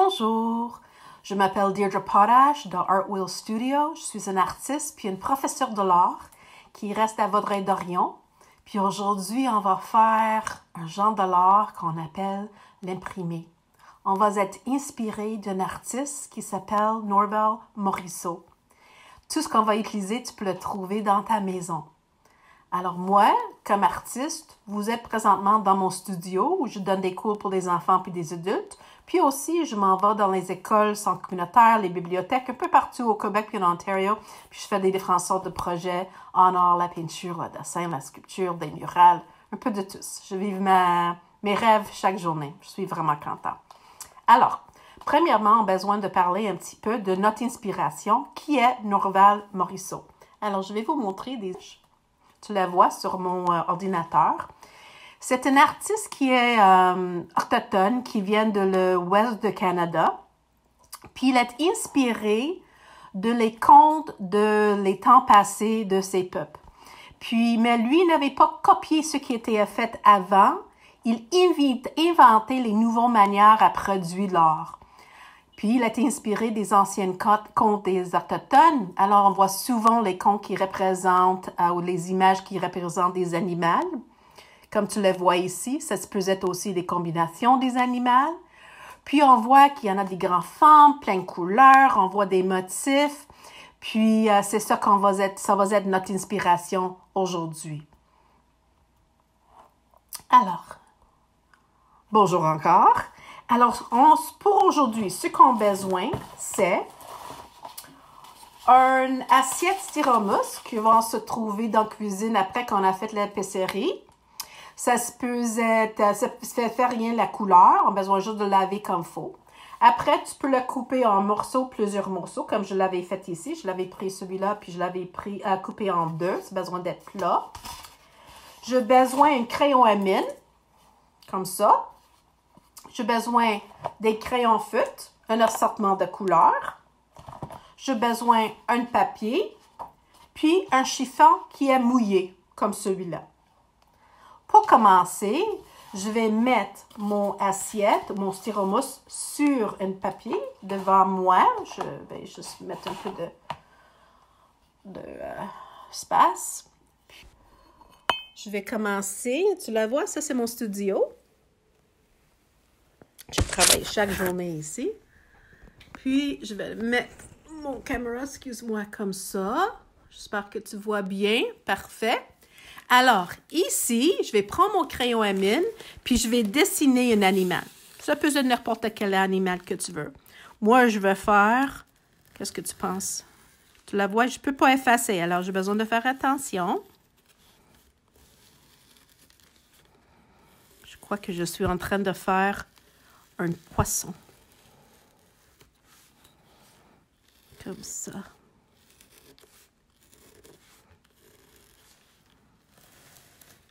Bonjour, je m'appelle Deirdre Potash de Art Wheel Studio. Je suis une artiste puis une professeure de l'art qui reste à Vaudreuil-Dorion. Puis aujourd'hui, on va faire un genre de l'art qu'on appelle l'imprimé. On va être inspiré d'un artiste qui s'appelle Norval Morisseau. Tout ce qu'on va utiliser, tu peux le trouver dans ta maison. Alors moi, comme artiste, vous êtes présentement dans mon studio où je donne des cours pour les enfants puis des adultes. Puis aussi, je m'en vais dans les écoles centres communautaires, les bibliothèques, un peu partout au Québec et en Ontario. Puis je fais des différentes sortes de projets en art, la peinture, le dessin, la sculpture, des murales, un peu de tous. Je vis mes rêves chaque journée. Je suis vraiment contente. Alors, premièrement, on a besoin de parler un petit peu de notre inspiration, qui est Norval Morisseau. Alors, je vais vous montrer des... Tu la vois sur mon ordinateur. C'est un artiste qui est autochtone, qui vient de l'ouest du Canada. Puis il est inspiré de les contes de les temps passés de ces peuples. Mais lui n'avait pas copié ce qui était fait avant. Il inventait les nouvelles manières à produire l'art. Puis, il a été inspiré des anciennes contes des Autochtones. Alors, on voit souvent les contes qui représentent, ou les images qui représentent des animaux. Comme tu le vois ici, ça peut être aussi des combinations des animaux. Puis, on voit qu'il y en a des grandes formes, plein de couleurs, on voit des motifs. Puis, c'est ça ça va être notre inspiration aujourd'hui. Alors, bonjour encore. Alors, pour aujourd'hui, ce qu'on a besoin, c'est une assiette styromousse qui va se trouver dans la cuisine après qu'on a fait l'épicerie. Ça fait faire rien la couleur. On a besoin juste de laver comme il faut. Après, tu peux le couper en morceaux, plusieurs morceaux, comme je l'avais fait ici. Je l'avais pris celui-là, puis je l'avais coupé en deux. C'est besoin d'être plat. J'ai besoin d'un crayon à mine, comme ça. J'ai besoin des crayons feutres, un assortiment de couleurs. J'ai besoin d'un papier, puis un chiffon qui est mouillé, comme celui-là. Pour commencer, je vais mettre mon assiette, mon styromousse, sur un papier devant moi. Je vais juste mettre un peu d'espace. Je vais commencer. Tu la vois, ça c'est mon studio. Je travaille chaque journée ici. Puis, je vais mettre mon caméra, excuse-moi, comme ça. J'espère que tu vois bien. Parfait. Alors, ici, je vais prendre mon crayon à mine, puis je vais dessiner un animal. Ça peut être n'importe quel animal que tu veux. Moi, je vais faire... Qu'est-ce que tu penses? Tu la vois? Je ne peux pas effacer, alors j'ai besoin de faire attention. Je crois que je suis en train de faire un poisson. Comme ça.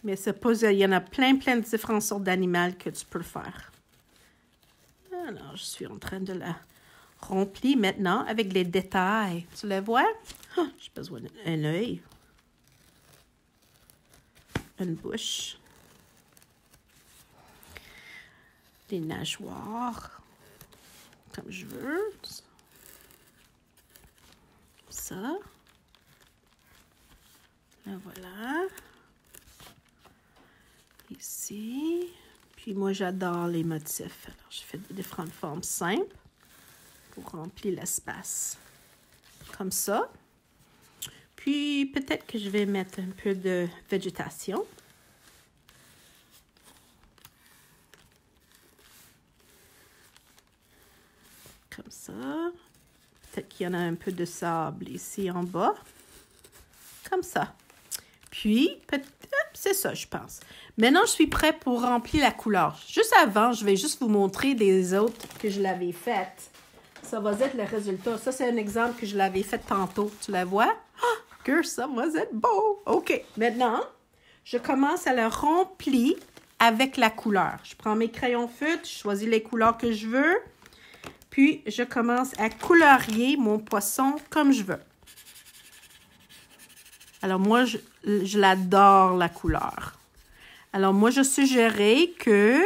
Mais il y en a plein de différentes sortes d'animaux que tu peux faire. Alors, je suis en train de la remplir maintenant avec les détails. Tu les vois? Oh, j'ai besoin d'un œil. Une bouche. Des nageoires, comme je veux. Ça. Là, voilà. Ici. Puis moi, j'adore les motifs. Alors, je fais des différentes formes simples pour remplir l'espace. Comme ça. Puis, peut-être que je vais mettre un peu de végétation. Comme ça. Peut-être qu'il y en a un peu de sable ici en bas. Comme ça. Puis, c'est ça, je pense. Maintenant, je suis prête pour remplir la couleur. Juste avant, je vais juste vous montrer des autres que je l'avais faites. Ça va être le résultat. Ça, c'est un exemple que je l'avais fait tantôt. Tu la vois? Oh, que ça va être beau! OK. Maintenant, je commence à le remplir avec la couleur. Je prends mes crayons feutres, je choisis les couleurs que je veux. Puis, je commence à colorier mon poisson comme je veux. Alors, moi, je l'adore, la couleur. Alors, moi, je suggérais que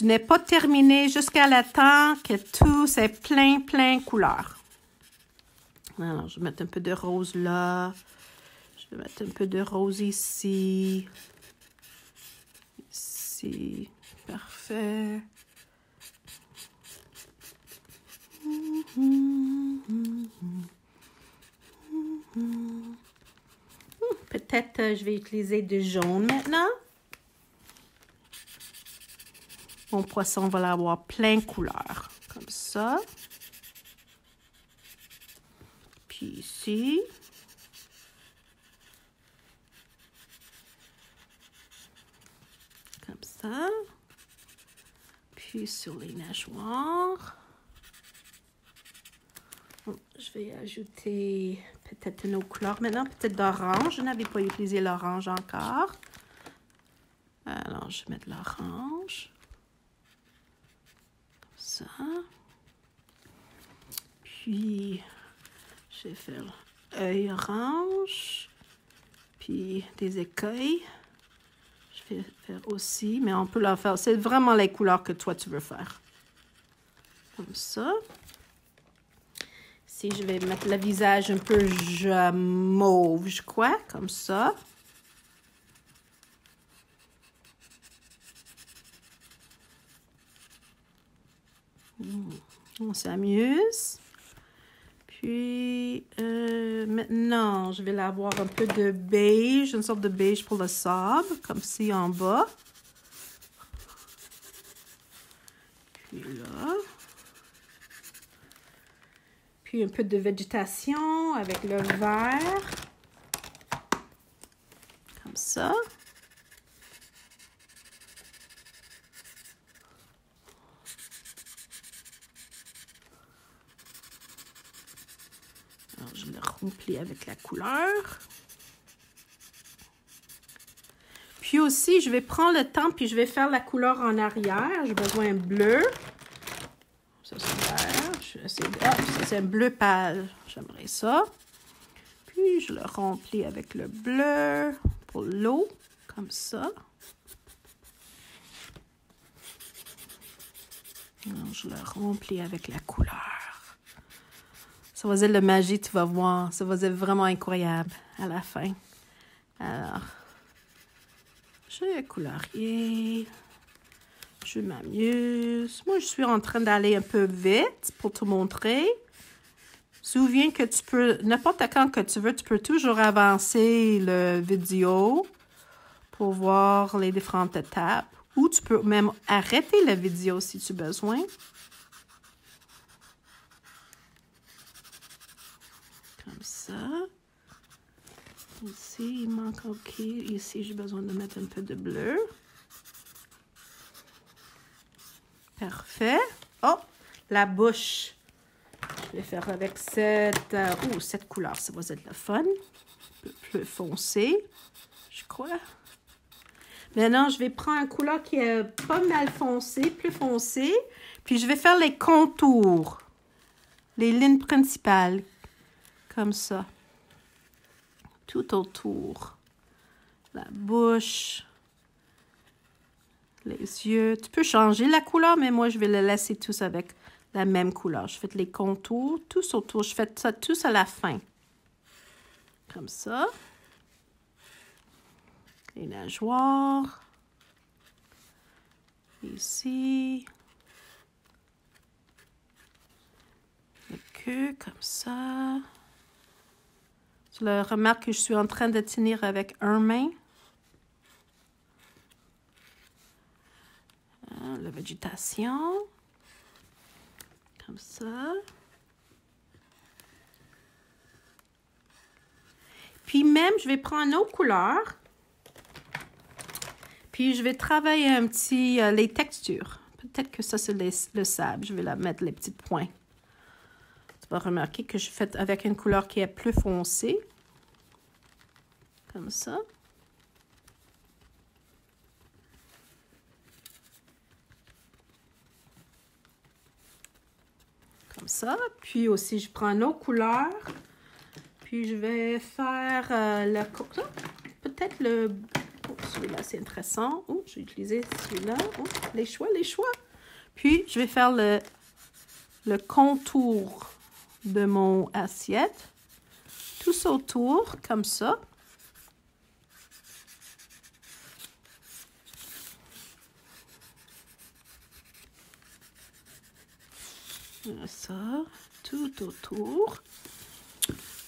tu n'es pas terminé jusqu'à le temps que tout c'est plein couleurs. Alors, je vais mettre un peu de rose là. Je vais mettre un peu de rose ici. Ici. Parfait. Peut-être je vais utiliser du jaune maintenant. Mon poisson va l'avoir plein de couleurs. Comme ça. Puis ici. Comme ça. Puis sur les nageoires. Je vais ajouter peut-être une autre couleur maintenant, peut-être d'orange. Je n'avais pas utilisé l'orange encore. Alors, je vais mettre l'orange. Comme ça. Puis, je vais faire œil orange. Puis, des écailles. Je vais faire aussi, mais on peut la faire. C'est vraiment les couleurs que toi, tu veux faire. Comme ça. Ici, je vais mettre le visage un peu mauve, je crois, comme ça. On s'amuse. Puis, maintenant, je vais l'avoir un peu de beige, une sorte de beige pour le sable, comme ci en bas. Puis là. Puis un peu de végétation avec le vert. Comme ça. Alors, je le remplis avec la couleur. Puis aussi, je vais prendre le temps puis je vais faire la couleur en arrière. J'ai besoin de bleu. Ça, c'est vert. Ça, c'est un bleu pâle. J'aimerais ça. Puis, je le remplis avec le bleu pour l'eau, comme ça. Alors, je le remplis avec la couleur. Ça va être la magie, tu vas voir. Ça va être vraiment incroyable à la fin. Alors, je colorier. Je m'amuse. Moi, je suis en train d'aller un peu vite pour te montrer. Souviens que tu peux, n'importe quand que tu veux, tu peux toujours avancer le vidéo pour voir les différentes étapes. Ou tu peux même arrêter la vidéo si tu as besoin. Comme ça. Ici, il manque OK. Ici, j'ai besoin de mettre un peu de bleu. Parfait. Oh, la bouche. Je vais faire avec cette couleur. Ça va être le fun. Un peu plus foncé, je crois. Maintenant, je vais prendre une couleur qui est pas mal foncée, plus foncée. Puis, je vais faire les contours. Les lignes principales. Comme ça. Tout autour. La bouche. Les yeux. Tu peux changer la couleur, mais moi, je vais les laisser tous avec la même couleur. Je fais les contours, tous autour. Je fais ça tous à la fin. Comme ça. Les nageoires. Ici. Le queue, comme ça. Tu le remarques que je suis en train de tenir avec une main. La végétation. Comme ça. Puis même, je vais prendre une autre couleur. Puis je vais travailler un petit, les textures. Peut-être que ça, c'est le sable. Je vais la mettre les petits points. Tu vas remarquer que je fais avec une couleur qui est plus foncée. Comme ça. Comme ça. Puis aussi, je prends une autre couleur. Puis je vais faire peut-être le Oh, celui-là, c'est intéressant. Oh, j'ai utilisé celui-là. Oh, les choix. Puis, je vais faire le contour de mon assiette. Tout ça autour, comme ça. Ça, tout autour.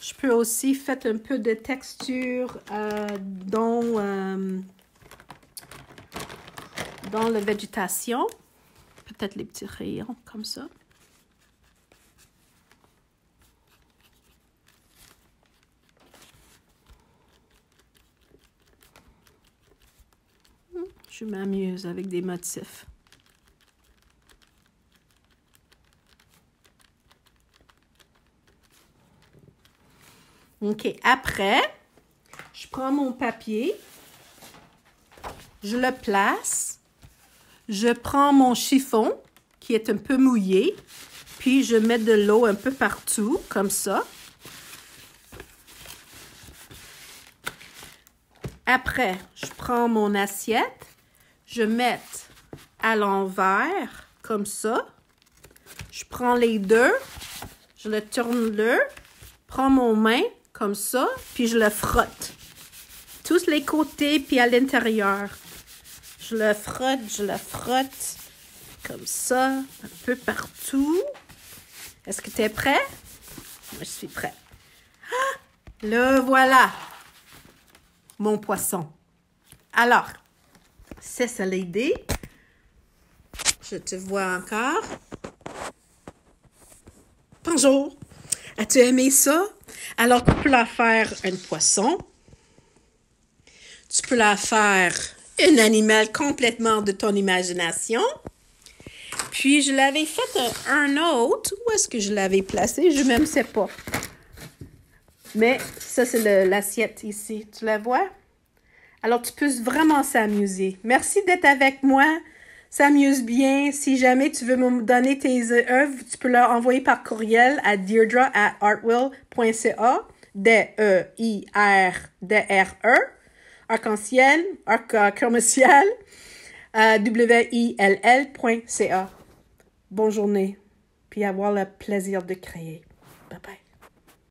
Je peux aussi faire un peu de texture dans la végétation. Peut-être les petits rayons comme ça. Je m'amuse avec des motifs. OK, après, je prends mon papier, je le place, je prends mon chiffon qui est un peu mouillé, puis je mets de l'eau un peu partout, comme ça. Après, je prends mon assiette, je mets à l'envers, comme ça. Je prends les deux, je le tourne là, prends mon main, comme ça, puis je le frotte. Tous les côtés, puis à l'intérieur. Je le frotte, comme ça, un peu partout. Est-ce que tu es prêt? Moi, je suis prêt. Ah, le voilà, mon poisson. Alors, c'est ça l'idée. Je te vois encore. Bonjour. As-tu aimé ça? Alors, tu peux la faire un poisson. Tu peux la faire un animal complètement de ton imagination. Puis, je l'avais fait un autre. Où est-ce que je l'avais placé? Je ne même sais pas. Mais ça, c'est l'assiette ici. Tu la vois? Alors, tu peux vraiment s'amuser. Merci d'être avec moi. S'amuse bien. Si jamais tu veux me donner tes œuvres, tu peux leur envoyer par courriel à deirdre@artwill.ca. D-E-I-R-D-R-E. Arc-en-ciel, arc-commercial, WILL.ca. Bonne journée, puis avoir le plaisir de créer. Bye bye.